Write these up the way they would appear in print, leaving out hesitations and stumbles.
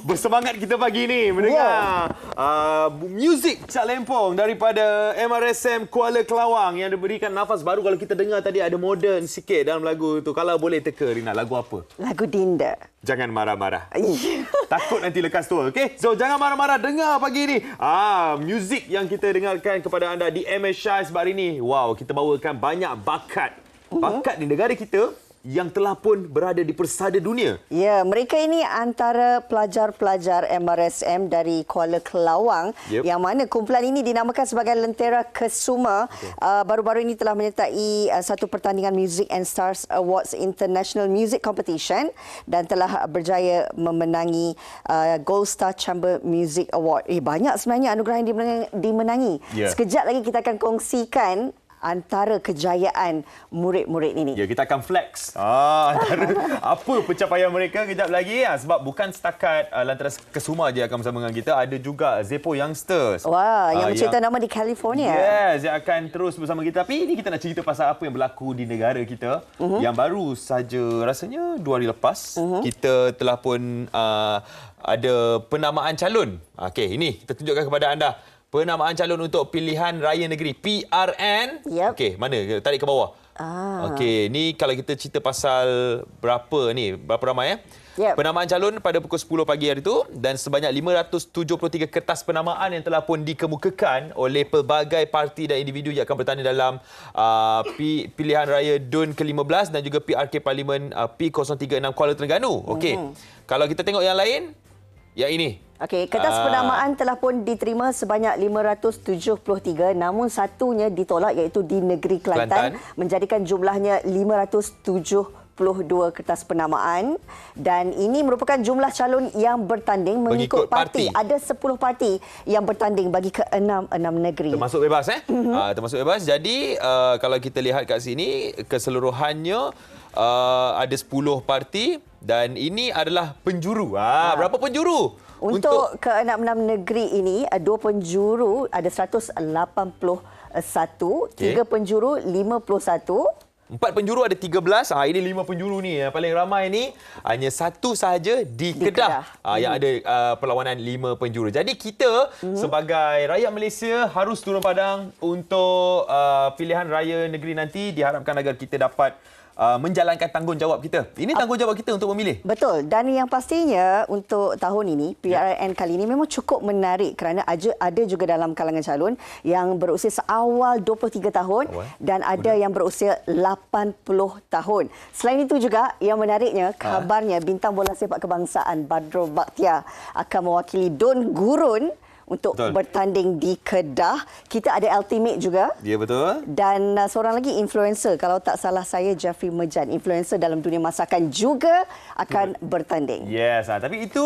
Bersemangat kita pagi ni mendengar muzik Cak Lempong daripada MRSM Kuala Kelawang yang diberikan nafas baru. Kalau kita dengar tadi ada moden sikit dalam lagu tu. Kalau boleh teka, Rina, lagu apa? Lagu Dinda. Jangan marah-marah. Takut nanti lekas tua, okey? So, jangan marah-marah. Dengar pagi ni. Muzik yang kita dengarkan kepada anda di MS Shah sebab hari ni. Wow, kita bawakan banyak bakat. Bakat di negara kita yang telah pun berada di persada dunia. Ya, mereka ini antara pelajar-pelajar MRSM dari Kuala Kelawang yang mana kumpulan ini dinamakan sebagai Lentera Kesuma. Baru-baru ini telah menyertai satu pertandingan Music and Stars Awards International Music Competition dan telah berjaya memenangi Gold Star Chamber Music Award. Banyak sebenarnya anugerah yang dimenangi. Sekejap lagi kita akan kongsikan antara kejayaan murid-murid ini. Ya, kita akan flex antara apa pencapaian mereka kejap lagi. Sebab bukan setakat Lentera Kesuma je akan bersama dengan kita. Ada juga Zeppo Youngsters. Wah, yang mencipta nama di California. Yes, yang akan terus bersama kita. Tapi ini kita nak cerita pasal apa yang berlaku di negara kita. Yang baru saja, rasanya 2 hari lepas, kita telah pun ada penamaan calon. Okey, ini kita tunjukkan kepada anda. Penamaan calon untuk pilihan raya negeri PRN. Okey, mana? Tarik ke bawah. Okey, ni kalau kita cerita pasal berapa ramai penamaan calon pada pukul 10 pagi hari itu dan sebanyak 573 kertas penamaan yang telah pun dikemukakan oleh pelbagai parti dan individu yang akan bertanding dalam pilihan raya DUN ke-15 dan juga PRK Parlimen P036 Kuala Terengganu. Okey. Kalau kita tengok yang lain, yang ini. Okey, kertas penamaan telah pun diterima sebanyak 573, namun satunya ditolak iaitu di negeri Kelantan, menjadikan jumlahnya 574. kertas penamaan dan ini merupakan jumlah calon yang bertanding mengikut parti. Ada 10 parti yang bertanding bagi ke-6 negeri. Termasuk bebas termasuk bebas. Jadi kalau kita lihat kat sini keseluruhannya ada 10 parti dan ini adalah penjuru. Berapa penjuru? Untuk ke-6 negeri ini, 2 penjuru ada 181, 3 penjuru 51. 4 penjuru ada 13. Ini 5 penjuru ni. Yang paling ramai ni hanya satu sahaja di Kedah. Yang ada perlawanan 5 penjuru. Jadi kita sebagai rakyat Malaysia harus turun padang untuk pilihan raya negeri nanti. Diharapkan agar kita dapat menjalankan tanggungjawab kita. Ini tanggungjawab kita untuk memilih. Betul. Dan yang pastinya untuk tahun ini, PRN kali ini memang cukup menarik kerana ada juga dalam kalangan calon yang berusia seawal 23 tahun dan ada yang berusia 80 tahun. Selain itu juga yang menariknya, kabarnya bintang bola sepak kebangsaan Badrul Baqtiar akan mewakili Don Gurun untuk bertanding di Kedah. Kita ada Ultimate juga. Ya, betul. Dan seorang lagi influencer, kalau tak salah saya, Jeffrey Mejan, influencer dalam dunia masakan juga akan bertanding. Yes, tapi itu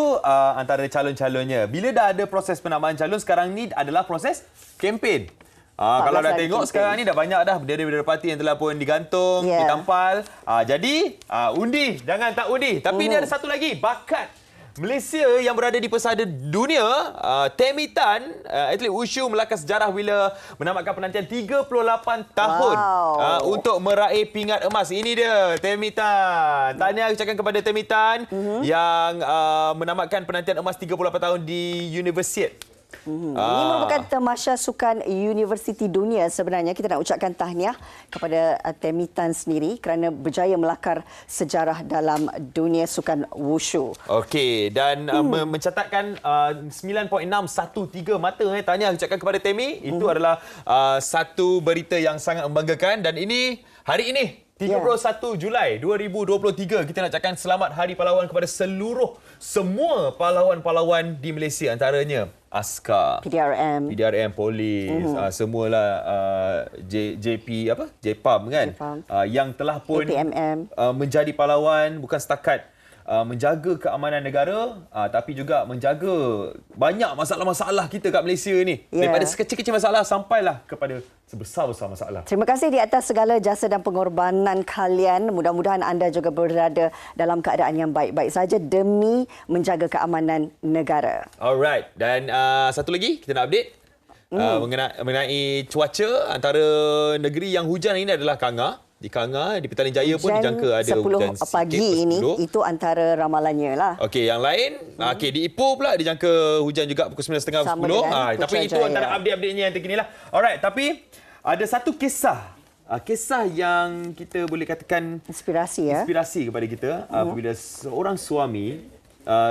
antara calon-calonnya. Bila dah ada proses penamaan calon, sekarang ni adalah proses kempen. Kalau dah tengok sekarang ni dah banyak dah bendera-bendera parti yang telah pun digantung, ditampal. Jadi undi, jangan tak undi. Tapi ini ada satu lagi, bakat Malaysia yang berada di pesada dunia. Tammy Tan, atlet wushu melakar sejarah bila menamatkan penantian 38 tahun untuk meraih pingat emas. Ini dia Tammy Tan. Tahniah ucapkan kepada Tammy Tan yang menamatkan penantian emas 38 tahun di Universiti. Ini merupakan tamasya sukan universiti dunia sebenarnya. Kita nak ucapkan tahniah kepada Tammy Tan sendiri kerana berjaya melakar sejarah dalam dunia sukan wushu. Okey, dan mencatatkan 9.613 mata. Tahniah ucapkan kepada Tammy. Itu adalah satu berita yang sangat membanggakan dan ini hari ini 31 Julai 2023 kita nak ucapkan selamat Hari Pahlawan kepada semua pahlawan-pahlawan di Malaysia, antaranya Askar, PDRM, Polis, semualah JP JPAM kan, yang telah pun menjadi pahlawan bukan setakat menjaga keamanan negara tapi juga menjaga banyak masalah-masalah kita kat Malaysia ni. Daripada sekecil-kecil masalah sampailah kepada sebesar-besar masalah. Terima kasih di atas segala jasa dan pengorbanan kalian. Mudah-mudahan anda juga berada dalam keadaan yang baik-baik saja demi menjaga keamanan negara. Alright. Dan satu lagi kita nak update mengenai cuaca antara negeri yang hujan ini adalah Kanga. Di Kanga, di Petaling Jaya pun dijangka ada hujan 10 pagi ini, itu antara ramalannya lah. Okey, yang lain, di Ipoh pula dijangka hujan juga pukul 9.30 10. Tapi itu antara update-updatenya yang terkini lah. Alright, tapi ada satu kisah. Kisah yang kita boleh katakan inspirasi kepada kita apabila seorang suami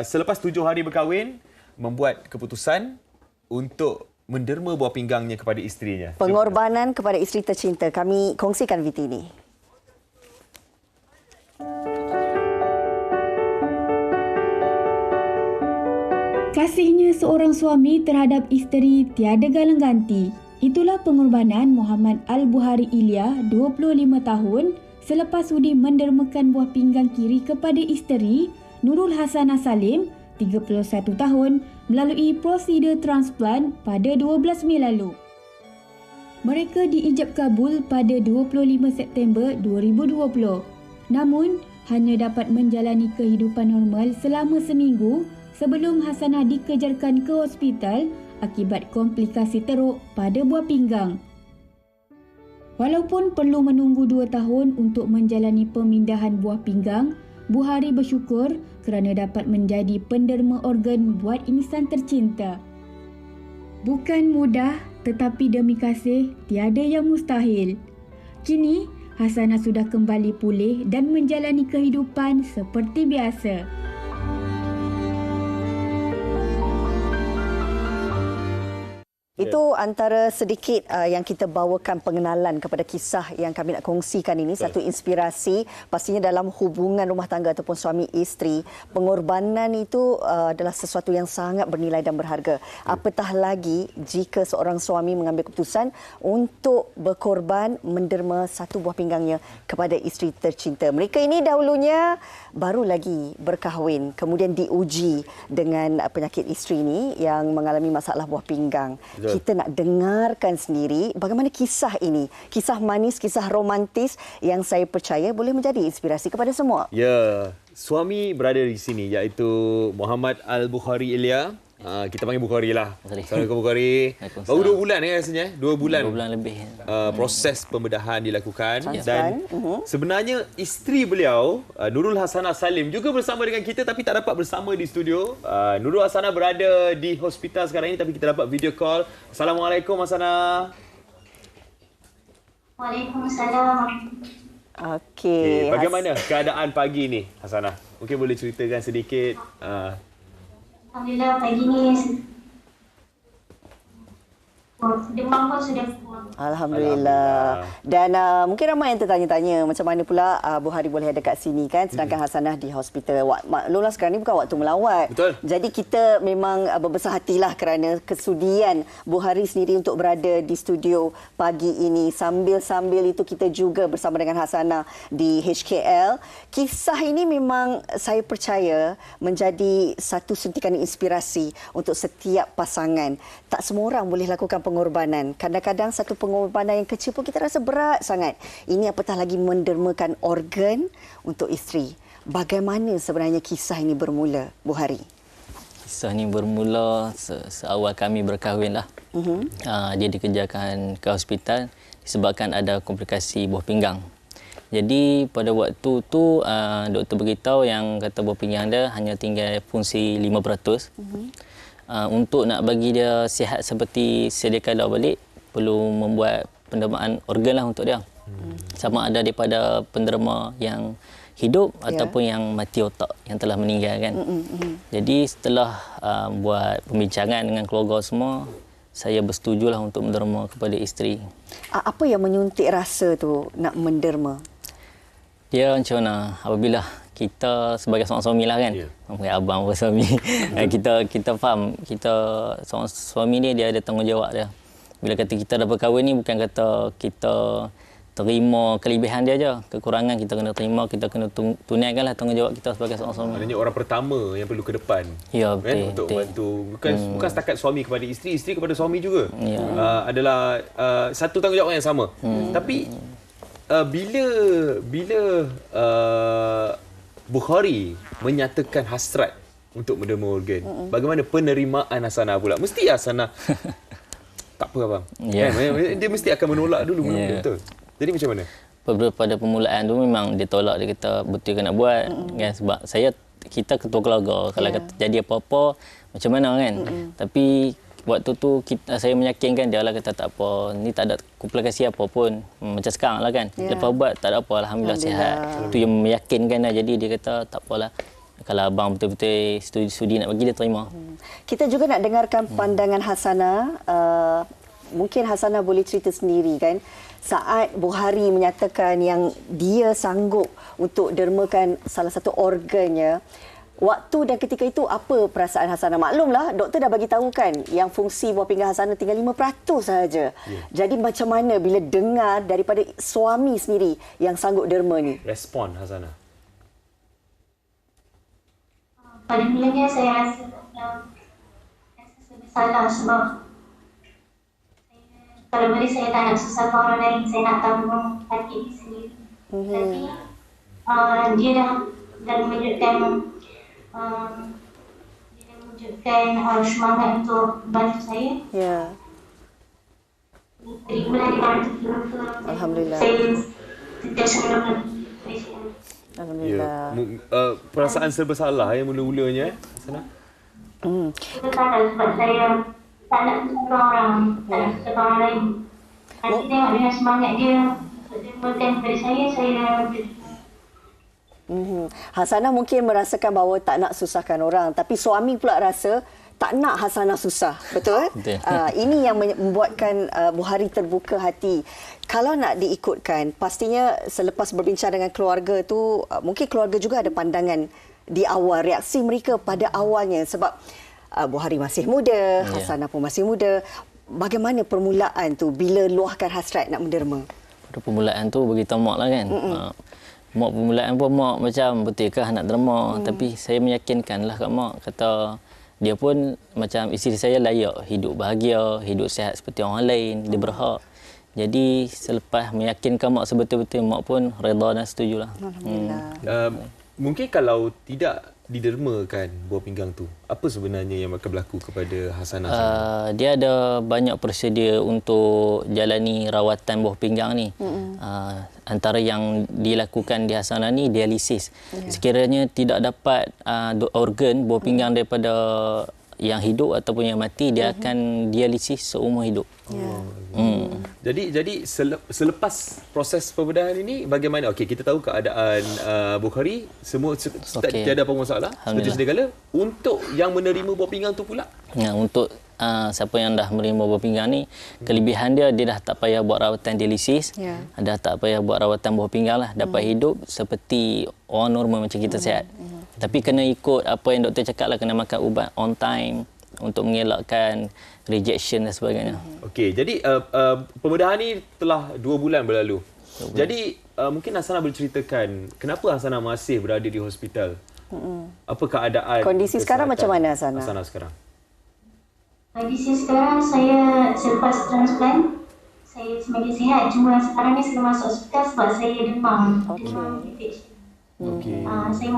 selepas 7 hari berkahwin membuat keputusan untuk menderma buah pinggangnya kepada isterinya. Pengorbanan kepada isteri tercinta. Kami kongsikan video ini. Kasihnya seorang suami terhadap isteri tiada galang ganti. Itulah pengorbanan Muhammad Al-Buhari Ilya, 25 tahun, selepas sudi mendermakan buah pinggang kiri kepada isteri Nurul Hasanah Salim, 31 tahun, melalui prosedur transplant pada 12 Mei lalu. Mereka diijab kabul pada 25 September 2020. Namun, hanya dapat menjalani kehidupan normal selama seminggu sebelum Hasanah dikejarkan ke hospital akibat komplikasi teruk pada buah pinggang. Walaupun perlu menunggu 2 tahun untuk menjalani pemindahan buah pinggang, Buhari bersyukur kerana dapat menjadi penderma organ buat insan tercinta. Bukan mudah, tetapi demi kasih tiada yang mustahil. Kini, Hasanah sudah kembali pulih dan menjalani kehidupan seperti biasa. Itu antara sedikit yang kita bawakan pengenalan kepada kisah yang kami nak kongsikan ini. Satu inspirasi pastinya dalam hubungan rumah tangga ataupun suami isteri. Pengorbanan itu adalah sesuatu yang sangat bernilai dan berharga. Apatah lagi jika seorang suami mengambil keputusan untuk berkorban menderma satu buah pinggangnya kepada isteri tercinta. Mereka ini dahulunya baru lagi berkahwin, kemudian diuji dengan penyakit isteri ini yang mengalami masalah buah pinggang. Kita nak dengarkan sendiri bagaimana kisah ini. Kisah manis, kisah romantis yang saya percaya boleh menjadi inspirasi kepada semua. Ya, suami berada di sini iaitu Muhammad Al-Bukhari Ilya. Kita panggil Bukhari lah. Assalamualaikum Bukhari. Baru 2 bulan rasanya. 2 bulan. 2 bulan lebih. Proses pembedahan dilakukan. Dan sebenarnya isteri beliau, Nurul Hasanah Salim, juga bersama dengan kita tapi tak dapat bersama di studio. Nurul Hasanah berada di hospital sekarang ini tapi kita dapat video call. Assalamualaikum Hasanah. Waalaikumsalam. Okey. Bagaimana keadaan pagi ni Hasanah? Mungkin boleh ceritakan sedikit. Alhamdulillah pagi ni demam pun sudah kurang. Alhamdulillah. Dan mungkin ramai yang tertanya-tanya macam mana pula Bukhari boleh ada kat sini kan, sedangkan Hasanah di hospital. Maklumlah sekarang ni bukan waktu melawat. Betul. Jadi kita memang berbesar hatilah kerana kesudian Bukhari sendiri untuk berada di studio pagi ini. Sambil-sambil itu kita juga bersama dengan Hasanah di HKL. Kisah ini memang saya percaya menjadi satu suntikan inspirasi untuk setiap pasangan. Tak semua orang boleh lakukan pengorbanan. Kadang-kadang satu pengorbanan yang kecil pun kita rasa berat sangat. Ini apatah lagi mendermakan organ untuk isteri. Bagaimana sebenarnya kisah ini bermula, Bukhari? Kisah ni bermula seawal kami berkahwin lah. Dia dikejarkan ke hospital disebabkan ada komplikasi buah pinggang. Jadi pada waktu tu doktor beritahu yang kata buah pinggang dia hanya tinggal fungsi 5%. Untuk nak bagi dia sihat seperti sedia kala balik, perlu membuat pendermaan organ lah untuk dia. Sama ada daripada penderma yang hidup ataupun yang mati otak, yang telah meninggal kan. Jadi setelah buat pembincangan dengan keluarga semua, saya bersetujulah untuk menderma kepada isteri. Apa yang menyuntik rasa tu nak menderma? Dia macam mana, apabila kita sebagai seorang suami lah kan, sebagai abang atau suami, kita faham, kita seorang suami ni dia ada tanggungjawab dia. Bila kata kita dah berkahwin ni bukan kata kita terima kelebihan dia je, kekurangan kita kena terima, kita kena tunaikanlah tanggungjawab kita sebagai seorang suami. Maknanya orang pertama yang perlu ke depan. Ya, betul. Kan? Untuk bantu. Bukan setakat suami kepada isteri, isteri kepada suami juga. Adalah satu tanggungjawab yang sama. Tapi bila Bukhari menyatakan hasrat untuk menderma organ, bagaimana penerimaan Hasanah pula? Mesti Hasanah tak apa abang. Dia mesti akan menolak dulu benda betul. Jadi macam mana? Pada permulaan tu memang dia tolak, dia kata betul kan nak buat kan, sebab kita ketua keluarga, kalau kata jadi apa-apa macam mana kan. Tapi waktu tu saya meyakinkan dia lah, kata tak apa, ni tak ada komplikasi apa pun, macam sekarang lah kan. Lepas buat tak ada apa, Alhamdulillah sihat. Itu yang meyakinkan lah. Jadi dia kata tak apalah, kalau abang betul-betul sudi nak bagi, dia terima. Kita juga nak dengarkan pandangan Hasanah. Mungkin Hasanah boleh cerita sendiri kan, saat Bukhari menyatakan yang dia sanggup untuk dermakan salah satu organnya, waktu dan ketika itu apa perasaan Hasanah? Maklumlah doktor dah bagi tahu kan yang fungsi buah pinggang Hasanah tinggal 5% sahaja. Jadi macam mana bila dengar daripada suami sendiri yang sanggup derma ni? Respon Hasanah. Pada mulanya saya rasa bersalah sebab kalau boleh saya tak nak susahkan orang lain, saya nak tanggung hati sendiri. Tapi dia dah menunjukkan semangat untuk bantu saya. Ya. Dari mulai dibantu Alhamdulillah. saya sentiasa mendoakan. Alhamdulillah. Perasaan serba salah yang mula-mulanya Hasanah. Betul sebab saya tak nak susahkan orang, tak nak susahkan orang lain. Nanti tengok dengan semangat dia untuk dia memberikan kepada saya Hasanah mungkin merasakan bahawa tak nak susahkan orang, tapi suami pula rasa tak nak Hasanah susah, betul? Betul. Ini yang membuatkan Buhari terbuka hati. Kalau nak diikutkan, pastinya selepas berbincang dengan keluarga tu, mungkin keluarga juga ada pandangan di awal, reaksi mereka pada awalnya sebab Buhari masih muda, Hasanah pun masih muda. Bagaimana permulaan tu bila luahkan hasrat nak menderma? Pada permulaan tu beritahu mak lah kan. Mak permulaan pun mak macam betulkah nak derma. Tapi saya meyakinkan lah kat mak. Kata dia pun macam isteri saya layak hidup bahagia, hidup sihat seperti orang lain. Dia berhak. Jadi selepas meyakinkan mak sebetul-betul, mak pun reda dan setuju lah. Alhamdulillah. Mungkin kalau tidak didermakan buah pinggang tu, apa sebenarnya yang akan berlaku kepada Hasanah? Dia ada banyak prosedur untuk jalani rawatan buah pinggang ni. Antara yang dilakukan di Hasanah ni dialisis. Sekiranya tidak dapat organ buah pinggang daripada yang hidup ataupun yang mati, dia akan dialisis seumur hidup. Jadi selepas proses pembedahan ini bagaimana? Okey, kita tahu keadaan Bukhari semua tiada apa masalah seperti sedia kala. Untuk yang menerima buah pinggang tu pula, untuk siapa yang dah menerima buah pinggang ni, kelebihan dia dah tak payah buat rawatan dialisis, dah tak payah buat rawatan buah pinggang lah, dapat hidup seperti orang normal macam kita sihat. Tapi kena ikut apa yang doktor cakap lah, kena makan ubat on time untuk mengelakkan rejection dan sebagainya. Okey, jadi pembedahan ni telah 2 bulan berlalu. Jadi mungkin Hasanah boleh ceritakan kenapa Hasanah masih berada di hospital? Apa keadaan? Kondisi sekarang macam mana Hasanah? Hasanah sekarang. Kondisi sekarang saya selepas transplant, saya semakin sihat. Cuma sekarang ni saya masuk hospital sebab saya demam. Demam infection. Saya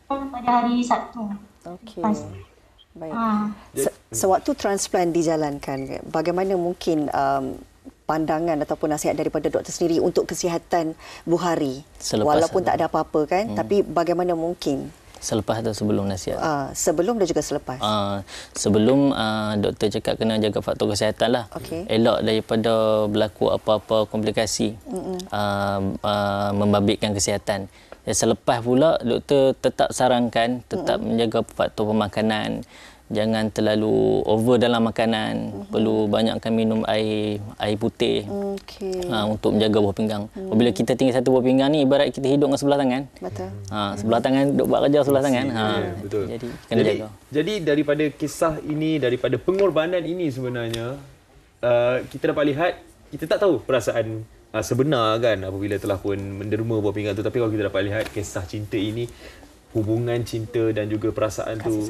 makan pada hari Sabtu. Baik. Sewaktu transplant dijalankan, bagaimana mungkin pandangan ataupun nasihat daripada doktor sendiri untuk kesihatan Buhari? Walaupun tak ada apa-apa kan, tapi bagaimana mungkin? Selepas atau sebelum nasihat? Sebelum dan juga selepas. Sebelum doktor cakap kena jaga faktor kesihatan lah. Elak daripada berlaku apa-apa komplikasi, membabitkan kesihatan. Selepas pula doktor tetap sarankan tetap menjaga faktor pemakanan. Jangan terlalu over dalam makanan. Perlu banyakkan minum air putih untuk menjaga buah pinggang. Bila kita tinggal satu buah pinggang ni, ibarat kita hidup dengan sebelah tangan. Betul. Sebelah tangan duk buat kerja sebelah tangan. Betul. Jadi kena jaga. Jadi daripada kisah ini, daripada pengorbanan ini sebenarnya, kita dapat lihat, kita tak tahu perasaan sebenar kan apabila telah pun menderma buah pinggang tu. Tapi kalau kita dapat lihat kisah cinta ini, hubungan cinta dan juga perasaan kasih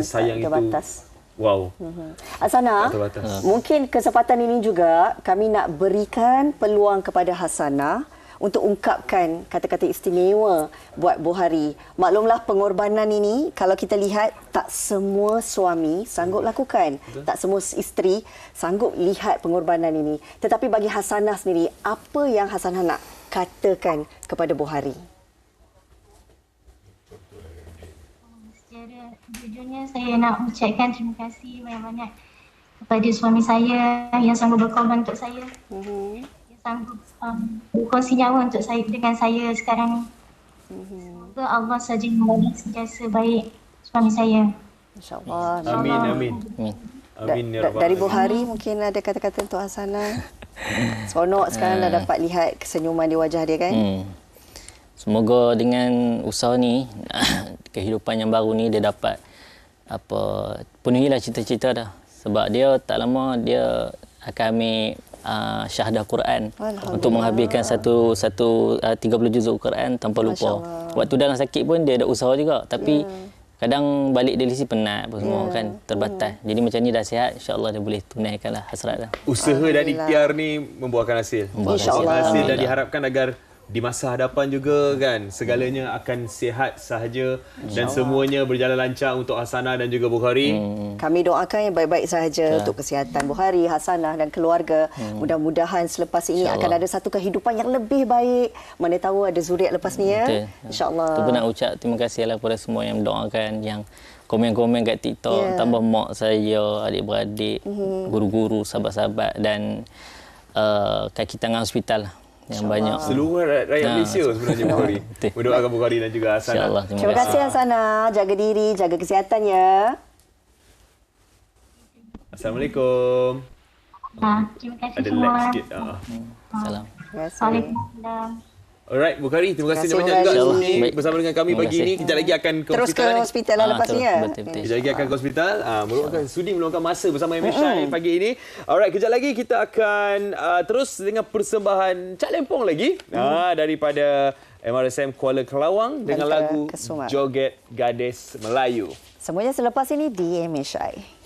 sayang itu terbatas. Wow. Hasanah, mungkin kesempatan ini juga kami nak berikan peluang kepada Hasanah untuk ungkapkan kata-kata istimewa buat Buhari. Maklumlah pengorbanan ini kalau kita lihat tak semua suami sanggup lakukan. Tak semua isteri sanggup lihat pengorbanan ini. Tetapi bagi Hasanah sendiri, apa yang Hasanah nak katakan kepada Buhari? Sejujurnya saya nak ucapkan terima kasih banyak-banyak kepada suami saya yang sanggup berkorban untuk saya. Yang sanggup berkongsi nyawa untuk saya dengan saya sekarang. Semoga Allah saja memberi sentiasa baik suami saya. InsyaAllah. Amin. Dari Buhari mungkin ada kata-kata untuk Hasanah. Seronok sekarang dah dapat lihat kesenyuman di wajah dia kan? Semoga dengan usaha ni, kehidupan yang baru ni, dia dapat penuhilah cita-cita dah. Sebab dia tak lama dia akan ambil syahadah Quran untuk menghabiskan satu 30 juzuk Quran tanpa lupa. Waktu dalam sakit pun dia ada usaha juga, tapi kadang balik dari sini penat apa semua kan, terbatas. Jadi macam ni dah sihat, insya-Allah dia boleh tunaikanlah hasrat dah. Usaha dan ikhtiar ni membuahkan hasil. InsyaAllah. Hasil dan diharapkan agar di masa hadapan juga kan segalanya akan sihat sahaja dan semuanya berjalan lancar untuk Hasanah dan juga Buhari. Kami doakan yang baik-baik sahaja untuk kesihatan Buhari, Hasanah dan keluarga. Mudah-mudahan selepas ini akan ada satu kehidupan yang lebih baik. Mana tahu ada zuriat lepas ni ya. InsyaAllah. Tu pun nak ucap terima kasihlah kepada semua yang mendoakan, yang komen-komen kat TikTok, tambah mak saya, adik-beradik, guru-guru, sahabat-sahabat dan kaki tangan hospital yang banyak. Seluruh rakyat Malaysia sebenarnya Buhari. Mendoakan Buhari dan juga Hasanah. InsyaAllah. Terima kasih Hasanah. Jaga diri, jaga kesihatan ya. Assalamualaikum. Terima kasih Ada semua. lag sikit. Salam. Waalaikumsalam. Alright, Bu Kari, terima kasih Terima banyak kasih, juga Bu Sudi Baik. bersama dengan kami Terima pagi kasih. ini. Kejap lagi akan ke Terus ke hospital. hospital lah lepas ni ya. Betul. Kejap lagi akan ke hospital. Sudi meluangkan masa bersama MSI pagi ini. Alright, kejap lagi kita akan terus dengan persembahan Cak Lempong lagi daripada MRSM Kuala Kelawang dengan Lentera lagu Kesuma. Joget Gadis Melayu. Semuanya selepas ini di MHI.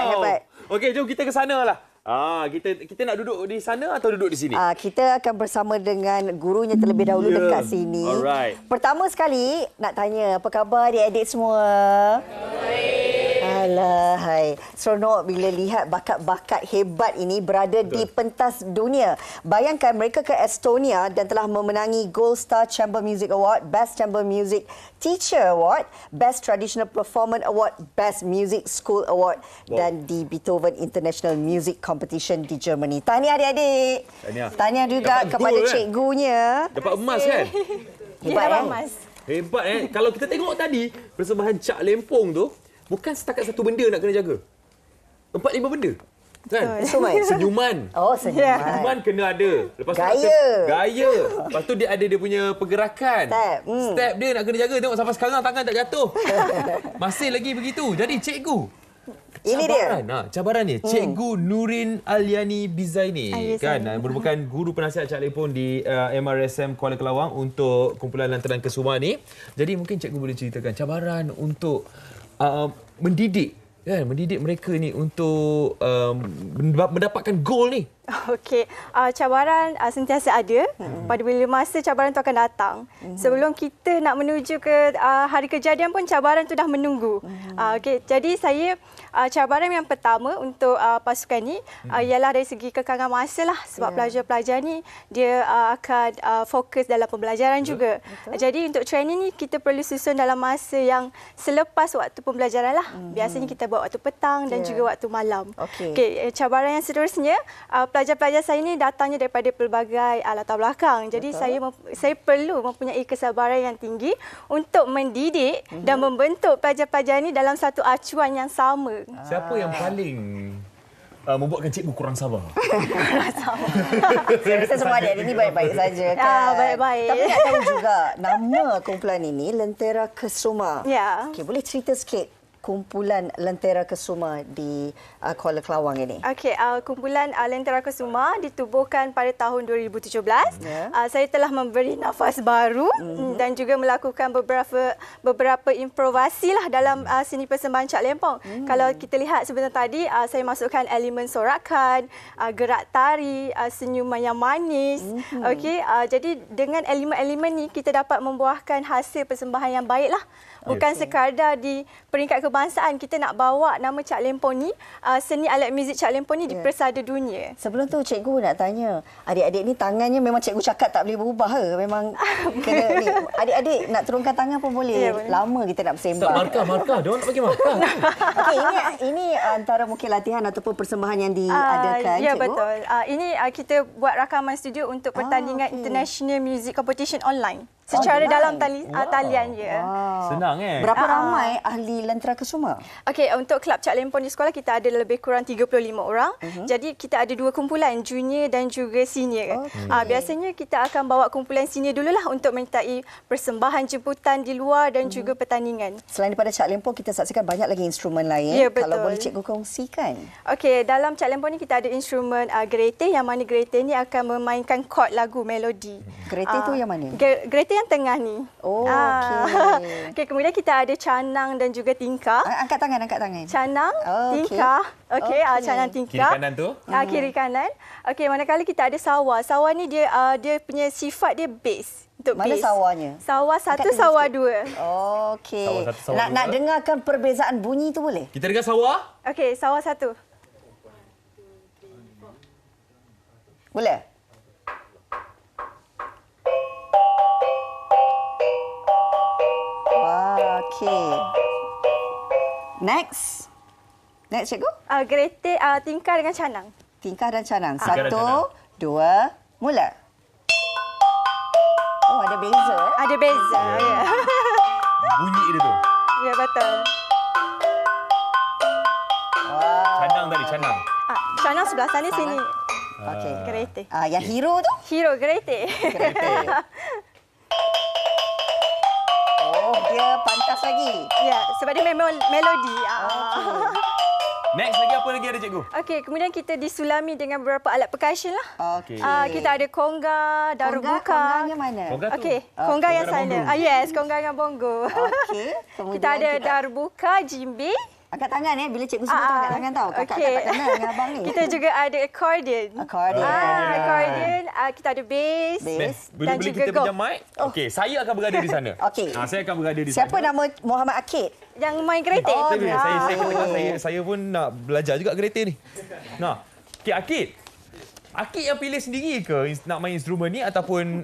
Hebat. Okey, jom kita ke sana lah. Kita nak duduk di sana atau duduk di sini? Kita akan bersama dengan gurunya terlebih dahulu dekat sini. Alright. Pertama sekali, nak tanya apa khabar adik-adik semua? Alah, hai. Seronok bila lihat bakat-bakat hebat ini berada di pentas dunia. Bayangkan mereka ke Estonia dan telah memenangi Gold Star Chamber Music Award, Best Chamber Music Teacher Award, Best Traditional Performance Award, Best Music School Award dan di Beethoven International Music Competition di Germany. Tahniah adik-adik. Tahniah juga dapat kepada gold, cikgunya. Dapat emas kan? Hebat emas. Hebat Kalau kita tengok tadi persembahan Cak Lempong tu, bukan setakat satu benda nak kena jaga. 4-5 benda. Kan? Senyuman. Oh, senyuman. Senyuman kena ada. Lepas Gaya. tu gaya. Lepas tu dia ada dia punya pergerakan. Step. Step dia nak kena jaga. Tengok sampai sekarang tangan tak jatuh. Masih lagi begitu. Jadi cikgu, Ini dia. Cabaran ni. Cikgu Nurin Aliani Bizaini kan merupakan guru penasihat calipun di MRSM Kuala Kelawang untuk kumpulan lantaran Kesuma ni. Jadi mungkin cikgu boleh ceritakan cabaran untuk mendidik mereka ni untuk mendapatkan gol ni. Okey, cabaran sentiasa ada. Pada bila masa cabaran tu akan datang. Sebelum kita nak menuju ke hari kejadian pun cabaran tu dah menunggu. Okey, jadi saya cabaran yang pertama untuk pasukan ni ialah dari segi kekangan masa lah, sebab pelajar-pelajar ni dia akan fokus dalam pembelajaran juga. Jadi untuk training ni kita perlu susun dalam masa yang selepas waktu pembelajaran lah. Biasanya kita buat waktu petang dan juga waktu malam. Okey, cabaran yang seterusnya, pelajar-pelajar saya ni datangnya daripada pelbagai latar belakang. Jadi saya perlu mempunyai kesabaran yang tinggi untuk mendidik dan membentuk pelajar-pelajar ni dalam satu acuan yang sama. Siapa yang paling membuatkan cikgu kurang sabar? Saya rasa semua adik ini baik-baik saja kan. Baik-baik. Tapi nak tahu juga nama kumpulan ini Lentera Kesuma. Ya. Okey, boleh cerita sikit kumpulan Lentera Kesuma di Kuala Kelawang ini? Okey, kumpulan Lentera Kesuma ditubuhkan pada tahun 2017. Saya telah memberi nafas baru dan juga melakukan beberapa improvasi lah dalam seni persembahan Cak Lempong. Kalau kita lihat sebentar tadi, saya masukkan elemen sorakan, gerak tari, senyuman yang manis. Okey, jadi dengan elemen-elemen ni kita dapat membuahkan hasil persembahan yang baiklah. Bukan sekadar di peringkat kebangsaan, kita nak bawa nama Cak Lempong ni, seni alat muzik Cak Lempong ni di persada dunia. Sebelum tu cikgu nak tanya, adik-adik ni tangannya memang cikgu cakap tak boleh berubah ke? Memang kena ni. Adik-adik nak turunkan tangan pun boleh. Lama kita nak bersembang. Markah. Diorang nak bagi markah. Okey, ini antara mungkin latihan ataupun persembahan yang diadakan, ya, cikgu? Betul. Ini kita buat rakaman studio untuk pertandingan International Music Competition online. Secara dalam talian je. Senang Berapa ramai ahli Lentera Kesuma? Okey, untuk kelab Cak Lempong di sekolah kita ada lebih kurang 35 orang. Jadi kita ada dua kumpulan, junior dan juga senior. Biasanya kita akan bawa kumpulan senior dululah untuk menyertai persembahan jemputan di luar dan juga pertandingan. Selain daripada Cak Lempong, kita saksikan banyak lagi instrumen lain. Ya, betul. Kalau boleh cikgu kongsikan. Okey, dalam Cak Lempong ni kita ada instrumen gerete, yang mana gerete ni akan memainkan chord lagu melodi. Gerete tu yang mana? Gerete yang tengah ni. Okey. Okey, kemudian kita ada canang dan juga tingkah. Angkat tangan. Canang, tingkah. Okey, canang tingkah. Kiri kanan tu? Kiri kanan. Okey, manakala kita ada sawa. Sawa ni dia punya sifat dia bass. Untuk Mana bass. sawanya? Sawa satu, sawa dua. Okey. Sawa satu, sawa dua. Nak dengarkan perbezaan bunyi tu boleh? Kita dengar sawah. Okey, sawa satu. Boleh? Okey. Next, cikgu. Gerete, tingkah dengan canang. Tingkah dan canang. Tingkah dan 1, 2, mula. Oh, ada beza. Ada beza. Ya. Bunyi dia tu. Ya, betul. Wow. Canang. Canang sebelah sana, sini. Okey. Gerete. Yang hero tu? Hero gerete. Gerete. Oh, dia pantas lagi. Ya, sebab dia melodi. Next lagi apa lagi ada cikgu? Okey, kemudian kita disulami dengan beberapa alat percussion lah. Okey. Kita ada konga, darbuka. Konganya mana? Konga tu? Okey, konga yang Konga dan sana. Yes, konga dengan bongo. Okey. Kemudian Kita ada darbuka, jimbe. Angkat tangan bila cikgu sebut tu angkat tangan tau. Kakak tak kenal dengan abang ni. Kita juga ada accordion. Accordion. Kita ada bass. Boleh dan kita juga pinjam gong. mic? Okey, saya akan berada di sana. Okey. Saya akan berada di sana. Siapa nama Muhammad Akid? Yang main gerete. Saya pun nak belajar juga gerete ni. Nah, Akid yang pilih sendiri ke nak main instrumen ni ataupun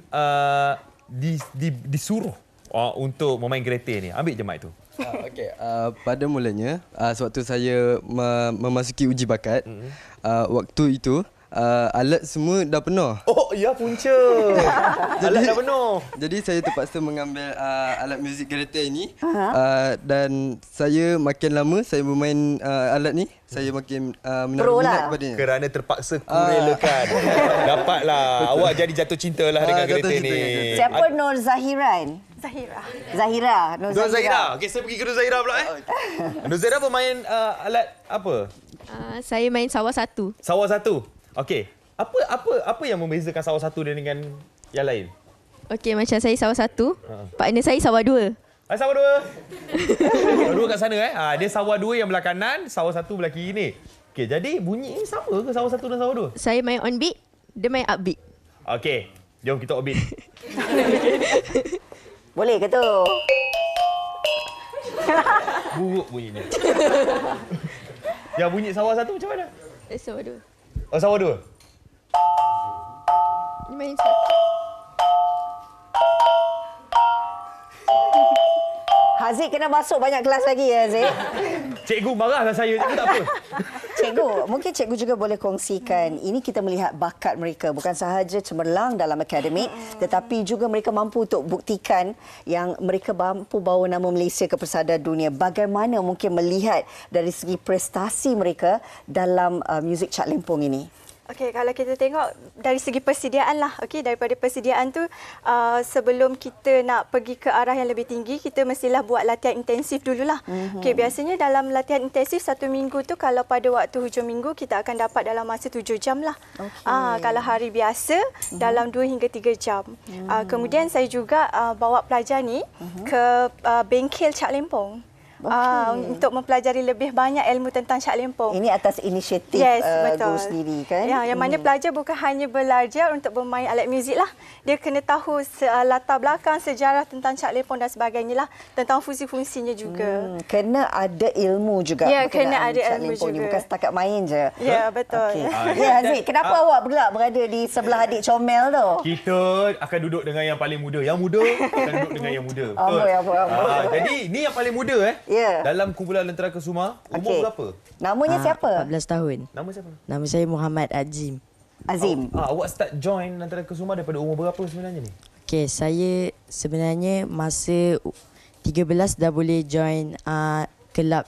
disuruh untuk memain gerete ni? Ambil je mic tu. Okey, pada mulanya sewaktu saya memasuki uji bakat, waktu itu alat semua dah penuh. Oh, ya punca. Alat dah penuh. Jadi saya terpaksa mengambil alat muzik gerete ini dan saya makin lama saya bermain alat ni, saya makin menaruh minat kepadanya. Kerana terpaksa kurelakan. Dapatlah. Awak jadi jatuh cinta lah dengan gerete ni. Siapa Nur Zahiran? Zahira. Nur Nur Zahira. Okey, saya pergi ke Nur Zahira pula Nur Zahira bermain alat apa? Saya main sawah satu. Sawah satu. Okey. Apa yang membezakan sawah satu dengan yang lain? Okey, macam saya sawah satu, partner saya sawah dua. Sawah dua. Sawah dua kat sana dia sawah dua yang belah kanan, sawah satu belah kiri ni. Okey, jadi bunyi ni sama ke sawah satu dan sawah dua? Saya main on beat, dia main up beat. Okey, jom kita orbit. Boleh ke tu? Buruk bunyinya. Yang bunyi sawah satu macam mana? Sawah dua. Oh, sawah dua. Dia main satu. Haziq kena masuk banyak kelas lagi ya, Haziq. Cikgu marahlah saya, cikgu tak apa. Cikgu, mungkin cikgu juga boleh kongsikan, ini kita melihat bakat mereka bukan sahaja cemerlang dalam akademik, tetapi juga mereka mampu untuk buktikan yang mereka mampu bawa nama Malaysia ke persada dunia. Bagaimana mungkin melihat dari segi prestasi mereka dalam muzik Cak Lempong ini? Okey, kalau kita tengok dari segi persediaan lah. Okey, daripada persediaan tu sebelum kita nak pergi ke arah yang lebih tinggi, kita mestilah buat latihan intensif dululah. Okey, biasanya dalam latihan intensif 1 minggu tu kalau pada waktu hujung minggu kita akan dapat dalam masa 7 jam lah. Kalau hari biasa dalam 2 hingga 3 jam. Kemudian saya juga bawa pelajar ni ke bengkel Cak Lempong. Untuk mempelajari lebih banyak ilmu tentang Cak Lempong. Ini atas inisiatif guru sendiri kan? Ya, yang mana pelajar bukan hanya belajar untuk bermain alat muzik lah. Dia kena tahu latar belakang, sejarah tentang Cak Lempong dan sebagainya lah. Tentang fungsi-fungsinya juga. Kena ada ilmu juga. Ya, kena ada ilmu juga. Ni. Bukan setakat main je. Ya, betul. Okay. Ya, Haziq, kenapa awak pula berada di sebelah adik comel tu? Kita akan duduk dengan yang paling muda. Yang muda akan duduk dengan yang muda. Jadi, ni yang paling muda Ya. dalam kumpulan Lentera Kesuma. Umur berapa? Namanya siapa? 14 tahun. Nama siapa? Nama saya Muhammad Azim. Azim. Awak start join Lentera Kesuma daripada umur berapa sebenarnya ni? Okey, saya sebenarnya masa 13 dah boleh join kelab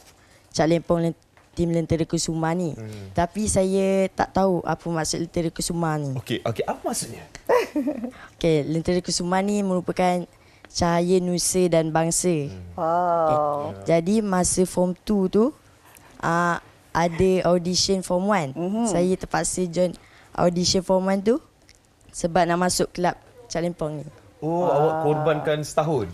Cak Lempong tim Lentera Kesuma ni. Tapi saya tak tahu apa maksud Lentera Kesuma ni. Okey, apa maksudnya? Okey, Lentera Kesuma ni merupakan cahaya nusa dan bangsa. Wow. Jadi masa form 2 tu ada audition form 1. Saya terpaksa join audition form 1 tu sebab nak masuk kelab Cak Lempong ni. Oh, awak korbankan setahun.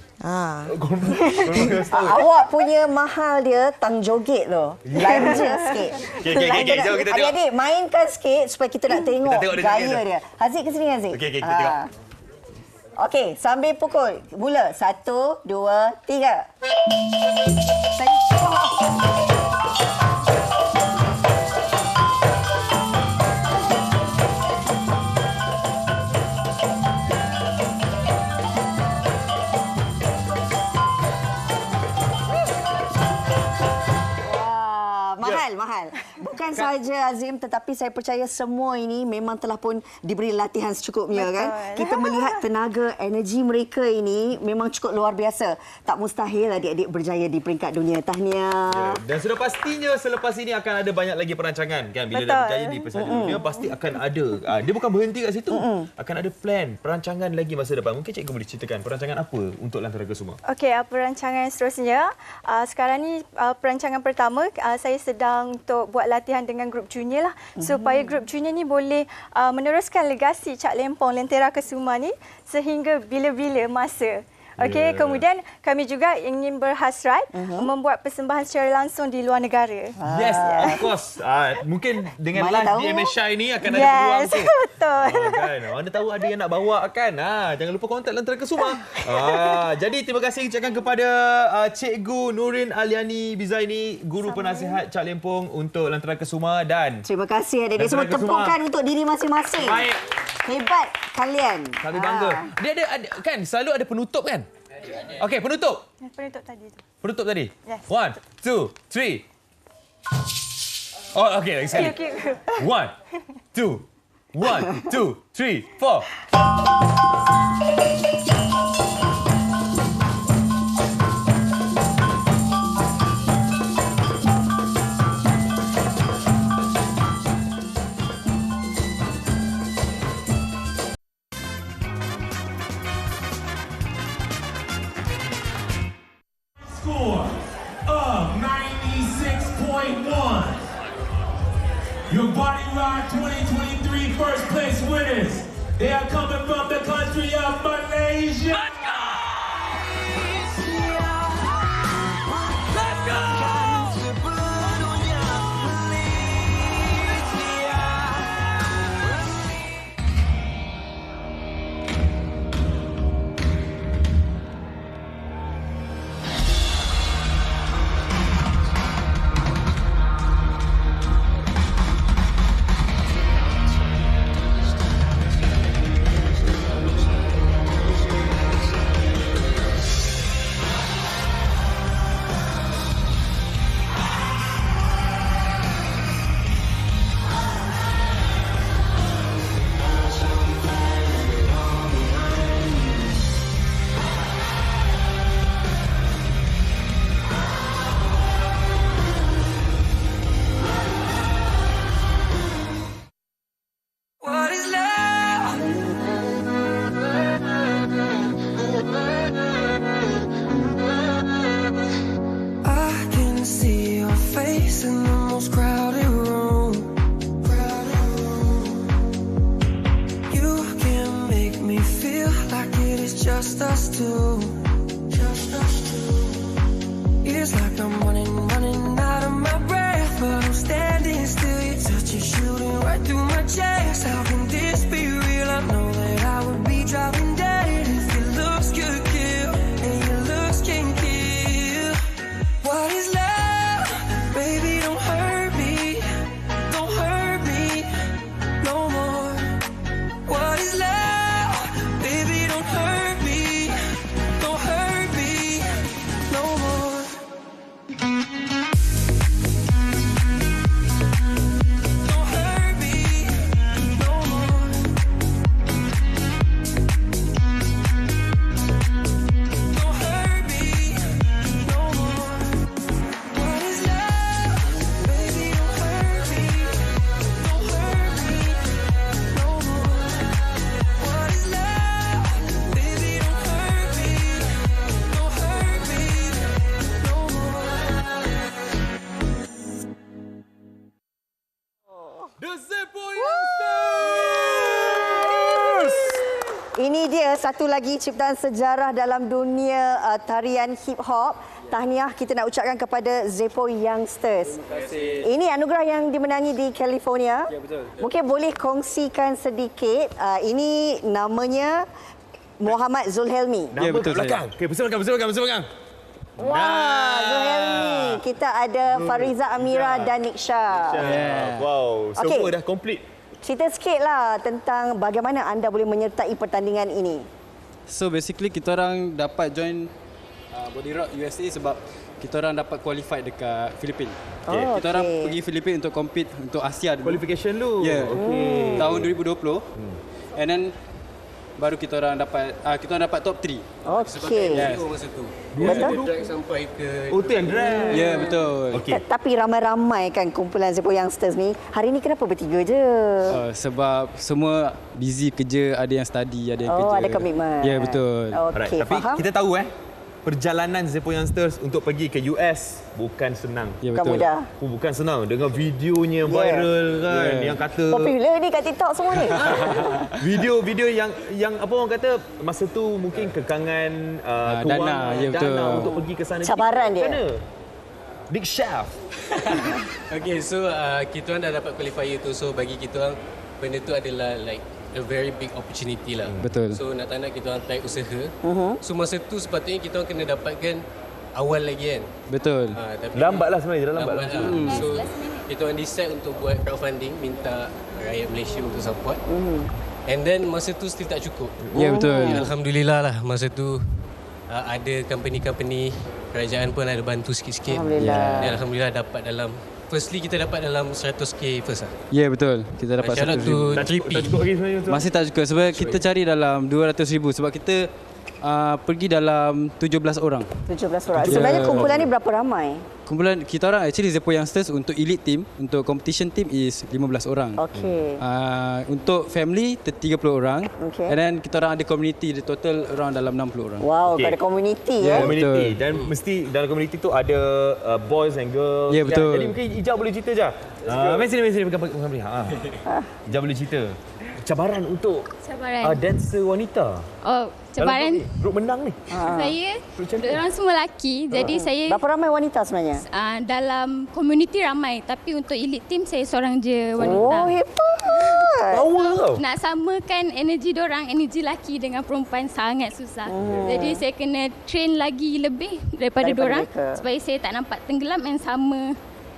Korbankan setahun. Awak punya mahal dia tang joget tu. Lanja sikit. Okey, jom kita tengok. Adik-adik, mainkan sikit supaya kita nak tengok tengok gaya dia. Haziq ke sini, Haziq? Okey, kita tengok. Okey, sambil pukul. Mula. 1, 2, 3. Mahal. Bukan sahaja Azim, tetapi saya percaya semua ini memang telah pun diberi latihan secukupnya. Betul. Kan? Kita melihat tenaga, energi mereka ini memang cukup luar biasa. Tak mustahil adik-adik berjaya di peringkat dunia. Tahniah. Dan sudah pastinya selepas ini akan ada banyak lagi perancangan kan. Bila dah berjaya di persada dunia pasti akan ada. Dia bukan berhenti kat situ. Akan ada plan, perancangan lagi masa depan. Mungkin cikgu boleh ceritakan perancangan apa untuk Lentera Kesuma? Okey, perancangan seterusnya. Sekarang ni perancangan pertama saya sedang untuk buat latihan dengan grup junior lah. Supaya grup junior ni boleh meneruskan legasi Cak Lempong Lentera Kesuma ni sehingga bila-bila masa. Okey, kemudian kami juga ingin berhasrat membuat persembahan secara langsung di luar negara. Yes, of course. Mungkin dengan live di MSI ni akan ada peluang tu. Betul. Kan? Mana tahu ada yang nak bawa kan. Jangan lupa kontak Lentera Kesuma. Jadi terima kasih ucapkan kepada Cikgu Nurin Aliani Bizaini, Guru Penasihat Cak Lempong untuk Lentera Kesuma, dan terima kasih adik-adik semua, tepukan untuk diri masing-masing. Baik. Hebat kalian. Kami bangga. Dia ada kan selalu ada penutup kan? Okey, penutup. Penutup tadi tu. Penutup tadi. Yes. 1, 2, 3. Oh, okey, lagi sekali. 1, 2, 1, 2, 3, 4. score of 96.1. Your Body Rock 2023 first place winners. They are coming from the country of Malaysia. Let's go! Let's go! Just us two. It's like I'm running out of my breath, but I'm standing still. Your touch is shooting right through my chest. How can this be real? I know that I would be dropping dead if your looks could kill, and your looks can kill. What is love? Baby, don't hurt me. Don't hurt me no more. What is love? Baby, don't hurt me. Ini dia satu lagi ciptaan sejarah dalam dunia tarian hip hop. Tahniah kita nak ucapkan kepada Zeppo Youngsters. Terima kasih. Ini anugerah yang dimenangi di California. Ya, betul. Mungkin boleh kongsikan sedikit. Ini namanya Muhammad Zulhelmi. Ya, betul. Belakang. Okey, bersih belakang. Wah, Zulhelmi. Kita ada Fariza Amira dan Niksha. Wow, semua dah komplit. Cerita sikitlah tentang bagaimana anda boleh menyertai pertandingan ini. So basically kita orang dapat join Body Rock USA sebab kita orang dapat qualified dekat Filipina. Kita orang pergi Filipina untuk compete untuk Asia dulu. Qualification dulu. Ya. Yeah. Tahun 2020. And then baru kita orang dapat top 3. Okey. Yes. Masa tu. Betul. Drag sampai ke Oh, tu yang drag. Ya, betul. Okey. Tapi ramai-ramai kan kumpulan Zeppo Youngsters ni. Hari ni kenapa bertiga je? Sebab semua busy kerja, ada yang study, ada yang kerja. Oh, ada komitmen. Ya, betul. Okey, Tapi faham. kita tahu perjalanan Zeppo Youngsters untuk pergi ke US bukan senang. Ya, Bukan betul. mudah. Bukan senang. Dengan videonya viral kan, yang kata Popular ni kat TikTok semua ni. video yang apa orang kata masa tu mungkin kekangan dana, ya, betul. dana untuk pergi ke sana. Cabaran dia. Mana? Big Chef. Okay, so kita orang dah dapat qualifier tu. So bagi kita orang benda tu adalah like a very big opportunity lah. Betul. So nak tak nak kita orang try usaha. So masa tu sepatutnya kita orang kena dapatkan awal lagi kan. Betul. Tapi Lambatlah sebenarnya, lambat lah. So kita orang decide untuk buat crowdfunding, minta rakyat Malaysia untuk support. And then masa tu still tak cukup. Ya, betul. Alhamdulillah lah masa tu ada company-company kerajaan pun ada bantu sikit-sikit. Alhamdulillah. Dan alhamdulillah dapat dalam firstly kita dapat dalam 100k first lah. Ya, betul. Kita dapat Shout out to 100,000. Trippy. Tak cukup lagi sebenarnya tu. Masih tak cukup sebab kita cari dalam 200,000 sebab kita pergi dalam 17 orang. 17 orang. Sebenarnya kumpulan ni berapa ramai? Kumpulan kita orang actually Zepo Youngsters untuk elite team, untuk competition team is 15 orang. Okey. Untuk family 30 orang. Okay. And then kita orang ada community, the total around dalam 60 orang. Wow, ada community Ya, Community. betul. Dan mesti dalam community tu ada boys and girls. Ya, betul. Jadi mungkin Ijaz boleh cerita je. Mari sini pegang beli. Ijaz boleh cerita. Cabaran untuk dancer wanita. Oh, cabaran dalam grup menang ni. saya, orang semua lelaki. Jadi saya berapa ramai wanita sebenarnya? Dalam community ramai, tapi untuk elite team saya seorang je wanita. Oh, hebat. Power tau. Nak samakan energi dorang, energi lelaki dengan perempuan sangat susah. Jadi saya kena train lagi lebih daripada dorang supaya saya tak nampak tenggelam dan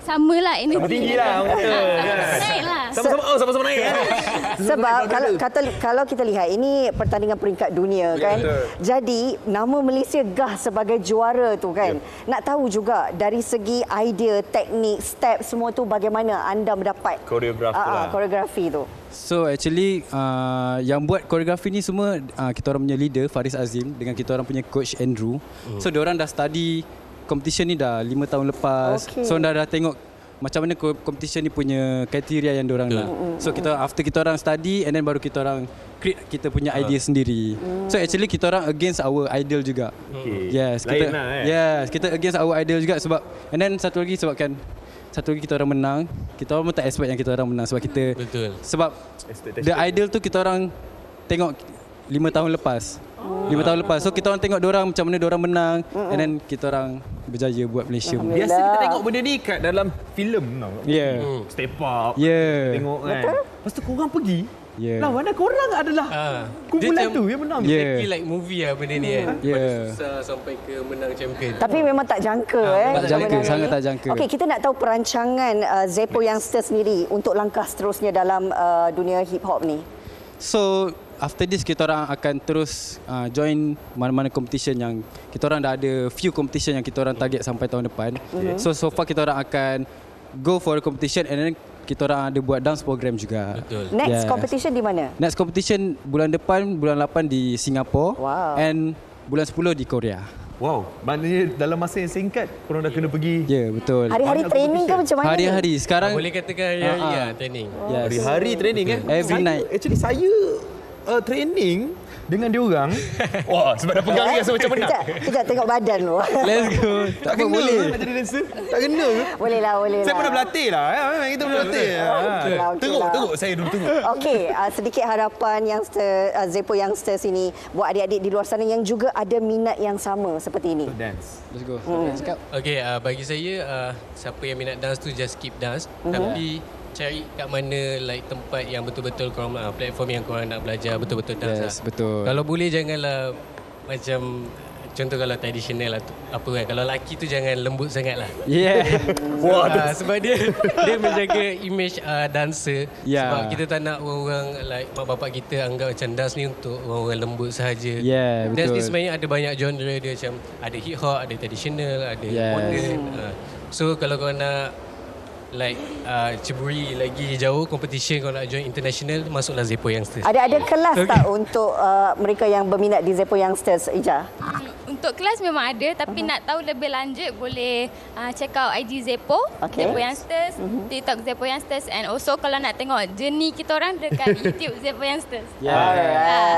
samalah energi. Sama tinggi lah orang kata. Naik lah. Sama-sama naik kan. Sebab kalau kita lihat ini pertandingan peringkat dunia kan. Jadi nama Malaysia gah sebagai juara tu kan. Nak tahu juga dari segi idea, teknik, step semua tu bagaimana anda mendapat koreografi tu. So actually yang buat koreografi ni semua kita orang punya leader Faris Azim dengan kita orang punya coach Andrew. So diorang dah study competition ni dah 5 tahun lepas. So dah tengok macam mana competition ni punya kriteria yang diorang nak. So after kita orang study and then baru kita orang create kita punya idea sendiri. So actually kita orang against our idol juga. Yes, kita against our idol juga sebab and then satu lagi kita orang menang. Kita orang pun tak expect yang kita orang menang sebab kita sebab the idol tu kita orang tengok 5 tahun lepas. 5 tahun lepas. So kita orang tengok diorang macam mana diorang menang and then kita orang berjaya buat Malaysia. Biasa kita tengok benda ni kat dalam filem tau. Step Up. Tengok kan. Lepas tu korang pergi. Lawan korang adalah kumpulan tu yang menang. Exactly like movie lah benda ni kan. Susah sampai ke menang champion. Tapi memang tak jangka Tak jangka, sangat tak jangka. Okey, kita nak tahu perancangan Zepo Youngsters sendiri untuk langkah seterusnya dalam dunia hip hop ni. So after this kita orang akan terus join mana-mana competition yang kita orang dah ada few competition yang kita orang target sampai tahun depan. So far kita orang akan go for the competition and then kita orang ada buat dance program juga. Next competition di mana? Next competition bulan depan, bulan 8 di Singapore and bulan 10 di Korea. Wow, maknanya dalam masa yang singkat korang dah kena pergi. Ya, betul. Hari-hari training ke macam mana? Hari-hari. Sekarang boleh katakan hari-hari lah training. Hari-hari training kan? Every night. Actually saya training dengan diorang. Wah, sebab dah pegang ni rasa macam menang. Kejap tengok badan lu. Let's go. Tak kena boleh nak jadi dancer. Tak kena ke? Boleh lah. Saya pernah berlatih lah. Memang kita berlatih. Teruk saya dulu teruk. Okey, sedikit harapan Zepo Youngsters ini buat adik-adik di luar sana yang juga ada minat yang sama seperti ini. Dance. Let's go. Okay, bagi saya siapa yang minat dance tu just keep dance. Tapi cari kat mana like tempat yang betul-betul korang platform yang korang nak belajar betul-betul dance. Betul. Kalau boleh janganlah macam contoh kalau tradisional lah apa kan, kalau lelaki tu jangan lembut sangat lah. Sebab dia menjaga image dancer. Sebab kita tak nak orang like mak bapak kita anggap macam dance ni untuk orang-orang lembut sahaja. Dance ni sebenarnya ada banyak genre dia, macam ada hip hop, ada traditional, ada modern. So kalau korang nak like ceburi lagi jauh competition, kalau nak join international, masuklah Zepo Youngsters. Ada kelas tak untuk mereka yang berminat di Zepo Youngsters, Ija? Untuk kelas memang ada, tapi nak tahu lebih lanjut boleh check out IG Zepo, Zepo Youngsters, TikTok Zepo Youngsters, and also kalau nak tengok journey kita orang dekat YouTube Zepo Youngsters.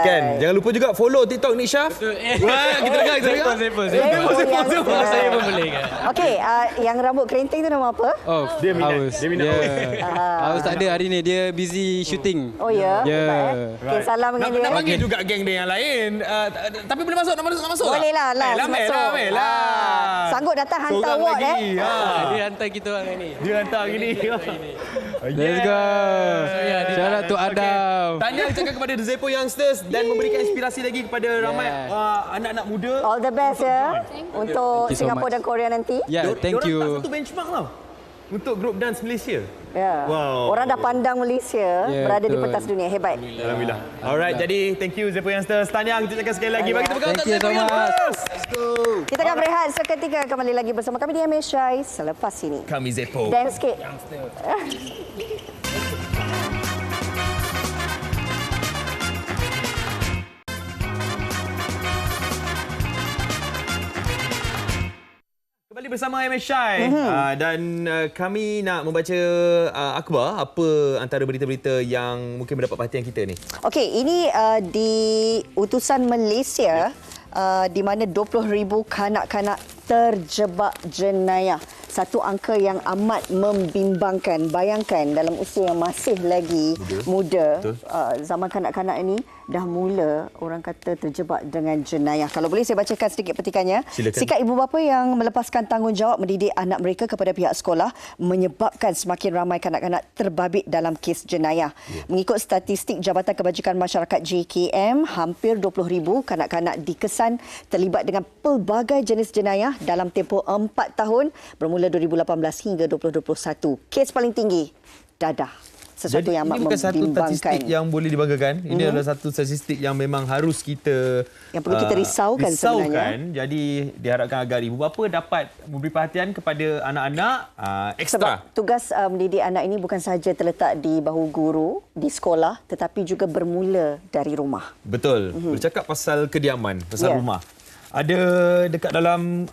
Kan, jangan lupa juga follow TikTok Nisha. Kita dengar Zepo. Saya pun boleh kan. Okey, yang rambut kerinting tu nama apa? Oh, dia minat. Haus tak ada hari ni, dia busy shooting. Oh ya. Okay, salam dengan dia. Nak panggil juga geng dia yang lain. Tapi boleh masuk, nak masuk. Boleh lah. Sanggup datang hantar award Dia hantar kita orang ni. Let's go. Shout out to Adam. Tanya ucapkan kepada Zepo Youngsters dan memberikan inspirasi lagi kepada ramai anak-anak muda. All the best untuk Singapura dan Korea nanti. Thank you. Diorang tak satu benchmark tau untuk grup dance Malaysia. Wow. Orang dah pandang Malaysia berada di pentas dunia. Hebat. Alhamdulillah. Alright, jadi thank you Zepo Youngsters. Tahniah, kita cakap sekali lagi. Bagi tepuk tangan untuk Zepo Youngsters. Let's go. Kita akan berehat seketika, kembali lagi bersama kami di MSI selepas ini. Kami Zepo. Dance sikit. bersama MSI dan kami nak membaca akhbar apa antara berita-berita yang mungkin mendapat perhatian kita ni. Okey, ini di utusan Malaysia di mana 20,000 kanak-kanak terjebak jenayah. Satu angka yang amat membimbangkan. Bayangkan dalam usia yang masih lagi muda zaman kanak-kanak ini dah mula orang kata terjebak dengan jenayah. Kalau boleh saya bacakan sedikit petikannya. Silakan. Sikap ibu bapa yang melepaskan tanggungjawab mendidik anak mereka kepada pihak sekolah menyebabkan semakin ramai kanak-kanak terbabit dalam kes jenayah. Mengikut statistik Jabatan Kebajikan Masyarakat JKM, hampir 20,000 kanak-kanak dikesan terlibat dengan pelbagai jenis jenayah dalam tempoh 4 tahun bermula 2018 hingga 2021. Kes paling tinggi, dadah. Sesuatu Jadi, yang amat ini bukan satu statistik yang boleh dibanggakan. Ini adalah satu statistik yang memang harus kita yang perlu kita risaukan sebenarnya. Jadi diharapkan agar ibu bapa dapat memberi perhatian kepada anak-anak ekstra. Sebab tugas mendidik anak ini bukan sahaja terletak di bahu guru di sekolah tetapi juga bermula dari rumah. Betul. Bercakap pasal kediaman, pasal rumah. Ada dekat dalam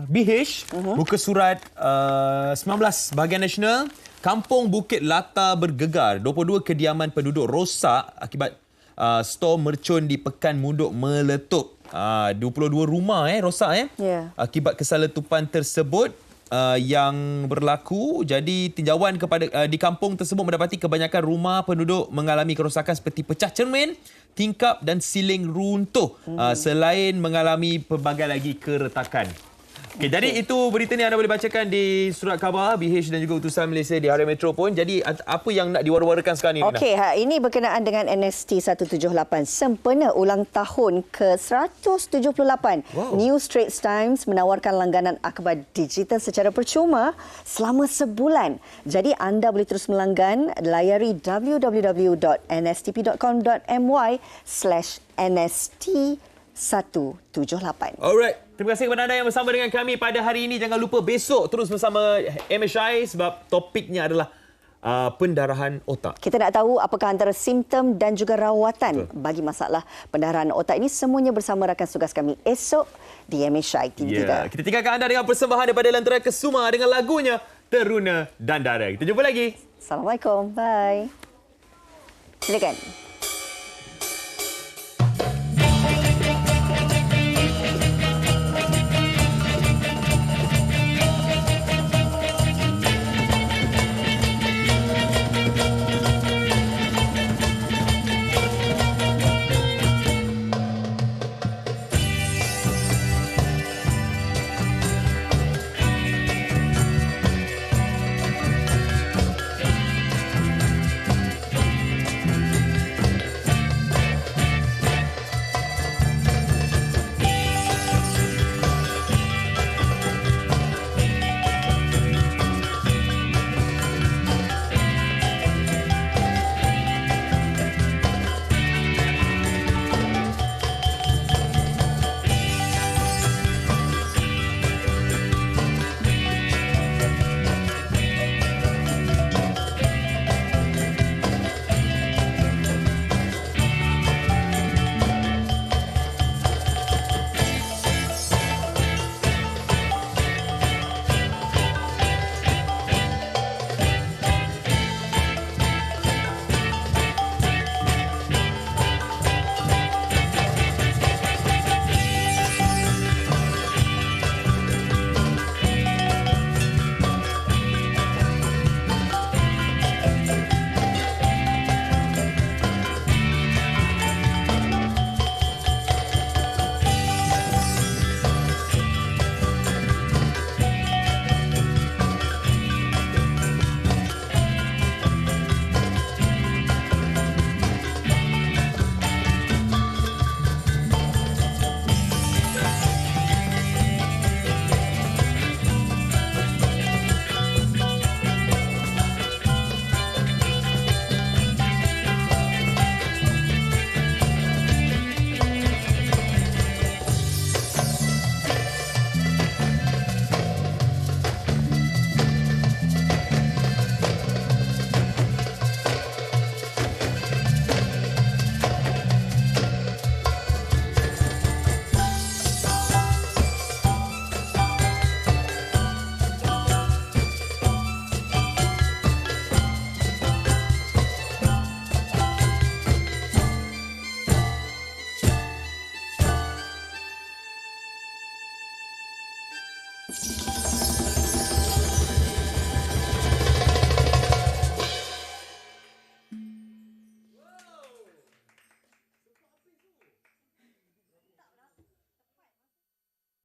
BH, muka surat 19 bahagian nasional, Kampung Bukit Lata bergegar. 22 kediaman penduduk rosak akibat stor mercun di Pekan Muduk meletup. 22 rumah rosak akibat kesaletupan tersebut yang berlaku. Jadi tinjauan kepada di kampung tersebut mendapati kebanyakan rumah penduduk mengalami kerosakan seperti pecah cermin, tingkap dan siling runtuh selain mengalami pelbagai lagi keretakan. Okay, jadi itu berita ni anda boleh bacakan di surat khabar BH dan juga utusan Malaysia di Harian Metro pun. Jadi apa yang nak diwara-warakan sekarang ni? Okey, ini berkenaan dengan NST 178 sempena ulang tahun ke-178. New Straits Times menawarkan langganan akhbar digital secara percuma selama sebulan. Jadi anda boleh terus melanggan, layari www.nstp.com.my/NST178. Alright. Terima kasih kepada anda yang bersama dengan kami pada hari ini. Jangan lupa besok terus bersama MSI sebab topiknya adalah pendarahan otak. Kita nak tahu apakah antara simptom dan juga rawatan bagi masalah pendarahan otak ini. Semuanya bersama rakan tugas kami esok di MSI TV kita. Kita tinggalkan anda dengan persembahan daripada Lentera Kesuma dengan lagunya Teruna dan Dara. Kita jumpa lagi. Assalamualaikum. Bye. Silakan.